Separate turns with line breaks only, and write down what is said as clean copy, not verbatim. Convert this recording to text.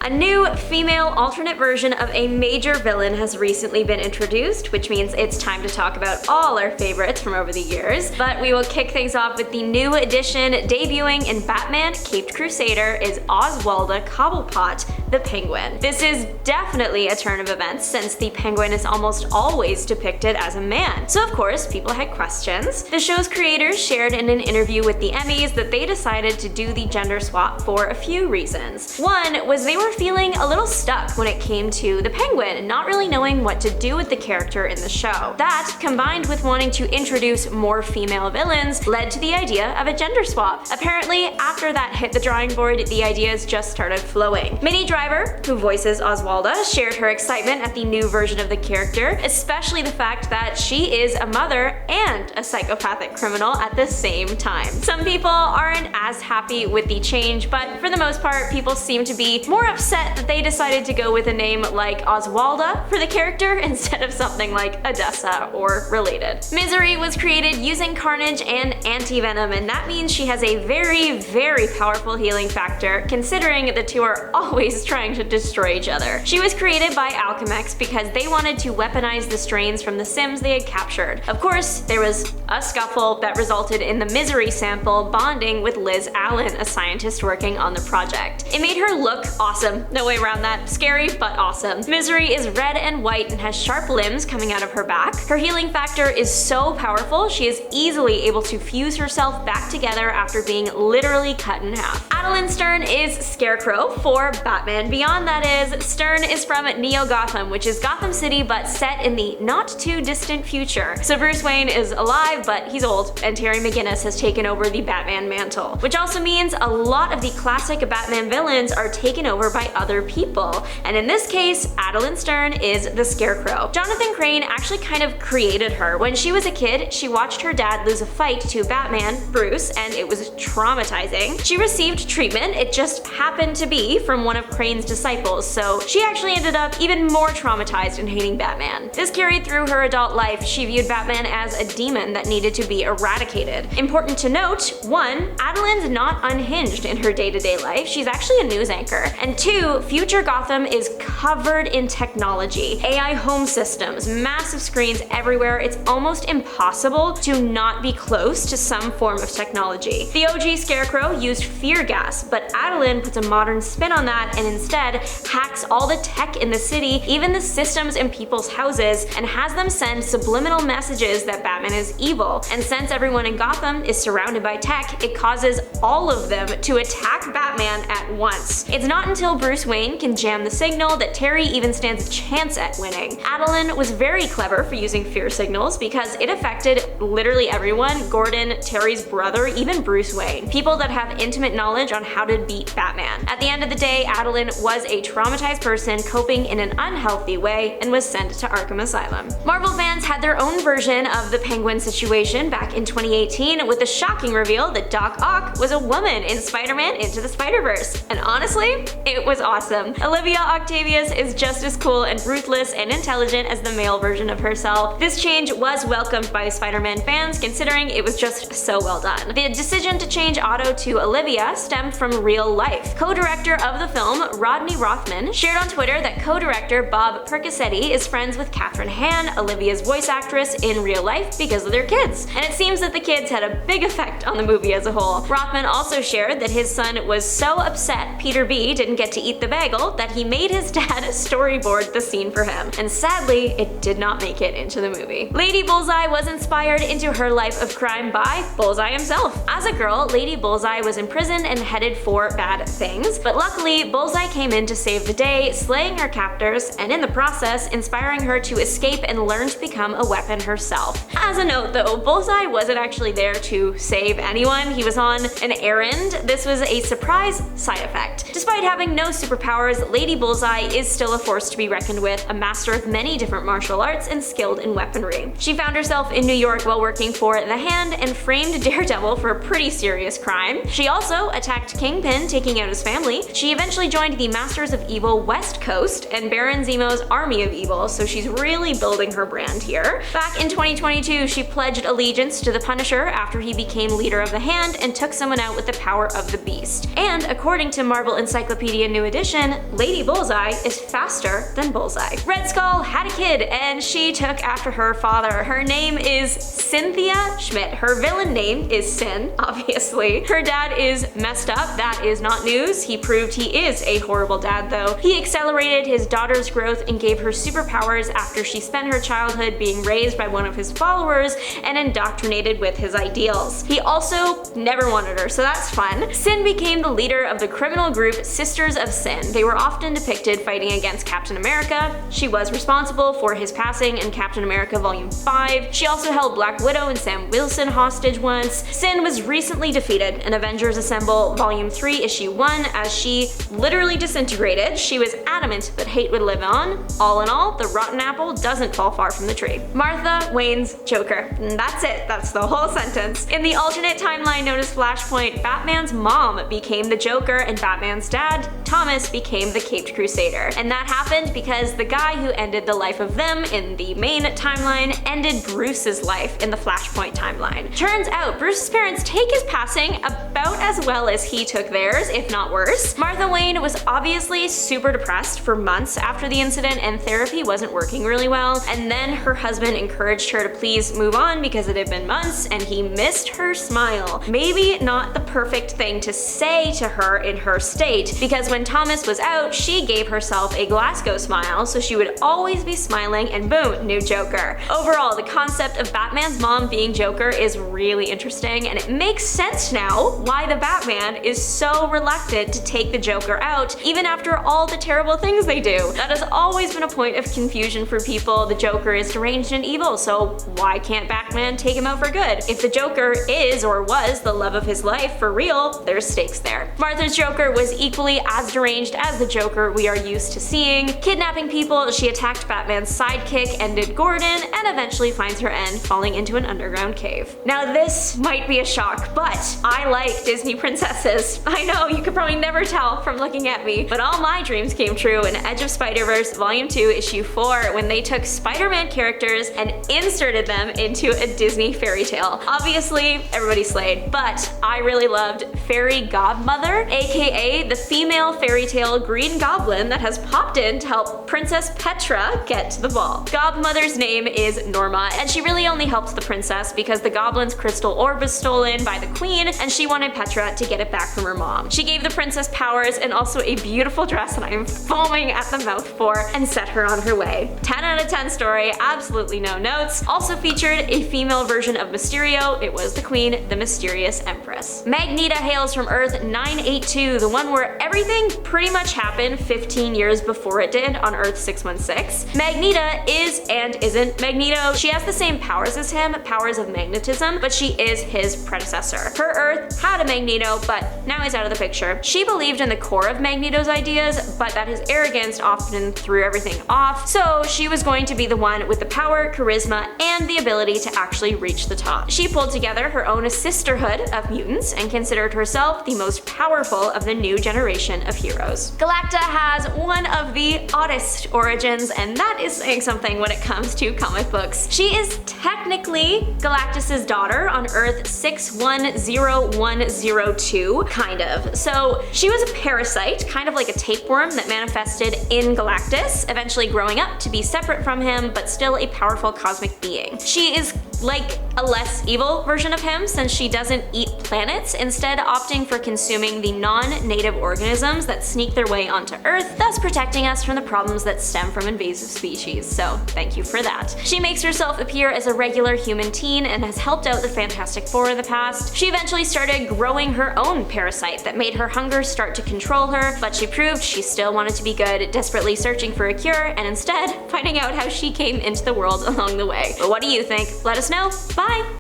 A new female alternate version of a major villain has recently been introduced, which means it's time to talk about all our favorites from over the years. But we will kick things off with the new addition debuting in Batman Caped Crusader is Oswalda Cobblepot, the Penguin. This is definitely a turn of events since the Penguin is almost always depicted as a man. So of course, people had questions. The show's creators shared in an interview with the Emmys that they decided to do the gender swap for a few reasons. One was they were feeling a little stuck when it came to the Penguin and not really knowing what to do with the character in the show. That, combined with wanting to introduce more female villains, led to the idea of a gender swap. Apparently, after that hit the drawing board, the ideas just started flowing. Minnie Driver, who voices Oswalda, shared her excitement at the new version of the character, especially the fact that she is a mother and a psychopathic criminal at the same time. Some people aren't as happy with the change, but for the most part, people seem to be more upset that they decided to go with a name like Oswalda for the character instead of something like Odessa or related. Misery was created using Carnage and Anti-Venom, and that means she has a very, very powerful healing factor, considering the two are always trying to destroy each other. She was created by Alchemex because they wanted to weaponize the strains from the Sims they had captured. Of course, there was a scuffle that resulted in the Misery sample bonding with Liz Allen, a scientist working on the project. It made her look awesome. No way around that. Scary, but awesome. Misery is red and white and has sharp limbs coming out of her back. Her healing factor is so powerful, she is easily able to fuse herself back together after being literally cut in half. Adeline Stern is Scarecrow for Batman Beyond, that is. Stern is from Neo Gotham, which is Gotham City but set in the not too distant future. So Bruce Wayne is alive, but he's old, and Terry McGinnis has taken over the Batman mantle. Which also means a lot of the classic Batman villains are taken over by other people. And in this case, Adeline Stern is the Scarecrow. Jonathan Crane actually kind of created her. When she was a kid, she watched her dad lose a fight to Batman, Bruce, and it was traumatizing. She received treatment, it just happened to be from one of Crane's disciples, so she actually ended up even more traumatized and hating Batman. This carried through her adult life. She viewed Batman as a demon that needed to be eradicated. Important to note, 1, Adeline's not unhinged in her day-to-day life, she's actually a news anchor. And 2, future Gotham is covered in technology. AI home systems, massive screens everywhere, it's almost impossible to not be close to some form of technology. The OG Scarecrow used fear gas, but Adeline puts a modern spin on that and instead hacks all the tech in the city, even the systems in people's houses, and has them send subliminal messages that Batman is evil. And since everyone in Gotham is surrounded by tech, it causes all of them to attack Batman at once. It's not until Bruce Wayne can jam the signal that Terry even stands a chance at winning. Adeline was very clever for using fear signals because it affected literally everyone: Gordon, Terry's brother, even Bruce Wayne. People that have intimate knowledge on how to beat Batman. At the end of the day, Adeline was a traumatized person coping in an unhealthy way and was sent to Arkham Asylum. Marvel fans had their own version of the Penguin situation back in 2018 with the shocking reveal that Doc Ock was a woman in Spider-Man Into the Spider-Verse. And honestly, it was awesome. Olivia Octavius is just as cool and ruthless and intelligent as the male version of herself. This change was welcomed by Spider-Man fans considering it was just so well done. The decision to change Otto to Olivia stemmed from real life. Co-director of the film, Rodney Rothman, shared on Twitter that co-director Bob Persichetti is friends with Kathryn Hahn, Olivia's voice actress, in real life because of their kids. And it seems that the kids had a big effect on the movie as a whole. Rothman also shared that his son was so upset Peter B didn't get to eat the bagel that he made his dad storyboard the scene for him. And sadly, it did not make it into the movie. Lady Bullseye was inspired into her life of crime by Bullseye himself. As a girl, Lady Bullseye was imprisoned and headed for bad things, but luckily Bullseye came in to save the day, slaying her captors, and in the process, inspiring her to escape and learn to become a weapon herself. As a note though, Bullseye wasn't actually there to save anyone, he was on an errand. This was a surprise side effect. Despite having no superpowers, Lady Bullseye is still a force to be reckoned with, a master of many different martial arts and skilled in weaponry. She found herself in New York while working for The Hand and framed Daredevil for a pretty serious crime. She also attacked Kingpin, taking out his family. She eventually joined the Masters of Evil West Coast and Baron Zemo's Army of Evil, so she's really building her brand here. Back in 2022, she pledged allegiance to the Punisher after he became leader of The Hand and took someone out with the power of the Beast. And according to Marvel Encyclopedia New Edition, Lady Bullseye is faster than Bullseye. Red Skull had a kid, and she took after her father. Her name is Cynthia Schmidt. Her villain name is Sin, obviously. Her dad is messed up. That is not news. He proved he is a horrible dad, though. He accelerated his daughter's growth and gave her superpowers after she spent her childhood being raised by one of his followers and indoctrinated with his ideals. He also never wanted her, so that's fun. Sin became the leader of the criminal group Sisters of Sin. They were often depicted fighting against Captain America. She was responsible for his passing in Captain America Volume 5. She also held Black Widow and Sam Wilson hostage once. Sin was recently defeated in Avengers Assemble Volume 3 Issue 1 as she literally disintegrated. She was adamant that hate would live on. All in all, the rotten apple doesn't fall far from the tree. Martha Wayne's Joker. And that's it. That's the whole sentence. In the alternate timeline known as Flashpoint, Batman's mom became the Joker and Batman's dad, Thomas, became the Caped Crusader. And that happened because the guy who ended the life of them in the main timeline ended Bruce's life in the Flashpoint timeline. Turns out Bruce's parents take his passing about as well as he took theirs, if not worse. Martha Wayne was obviously super depressed for months after the incident, and therapy wasn't working really well. And then her husband encouraged her to please move on because it had been months and he missed her smile. Maybe not the perfect thing to say to her in her state, because when Thomas was out, she gave herself a Glasgow smile so she would always be smiling, and boom, new Joker. Overall, the concept of Batman's mom being Joker is really interesting, and it makes sense now why the Batman is so reluctant to take the Joker out, even after all the terrible things they do. That has always been a point of confusion for people. The Joker is deranged and evil, so why can't Batman take him out for good? If the Joker is or was the love of his life for real, there's stakes there. Martha's Joker was equally as deranged as the Joker we are used to seeing. Kidnapping people, she attacked Batman's sidekick, ended Gordon, and eventually finds her end falling into an underground cave. Now this might be a shock, but I like Disney princesses. I know, you could probably never tell from looking at me, but all my dreams came true in Edge of Spider-Verse Volume 2 Issue 4 when they took Spider-Man characters and inserted them into a Disney fairy tale. Obviously, everybody slayed, but I really loved Fairy Godmother, aka the female fairy tale Green Goblin that has popped in to help Princess Petra get to the ball. Godmother's name is Norma, and she really only helped the princess because the goblin's crystal orb was stolen by the queen, and she wanted Petra to get it back from her mom. She gave the princess powers and also a beautiful dress that I am foaming at the mouth for, and set her on her way. 10 out of 10 story, absolutely no notes. Also featured a female version of Mysterio. It was the queen, the mysterious Empress. Magneto hails from Earth 982, the one where everything pretty much happened 15 years before it did on Earth 616. Magneto is and isn't Magneto. She has the same powers as him, powers of magnetism, but she is his predecessor. Her Earth had a Magneto, but now he's out of the picture. She believed in the core of Magneto's ideas, but that his arrogance often threw everything off, so she was going to be the one with the power, charisma, and the ability to actually reach the top. She pulled together her own sisterhood of mutants and considered herself the most powerful of the new generation of heroes. Galacta has one of the oddest origins, and that is saying something when it comes to comic books. She is technically Galactus's daughter on Earth 610102, kind of. So she was a parasite, kind of like a tapeworm that manifested in Galactus, eventually growing up to be separate from him, but still a powerful cosmic being. She is like a less evil version of him since she doesn't eat planets, instead opting for consuming the non-native organisms that sneak their way onto Earth, thus protecting us from the problems that stem from invasive species, so thank you for that. She makes herself appear as a regular human teen and has helped out the Fantastic Four in the past. She eventually started growing her own parasite that made her hunger start to control her, but she proved she still wanted to be good, desperately searching for a cure, and instead finding out how she came into the world along the way. But what do you think? Let us know. Bye!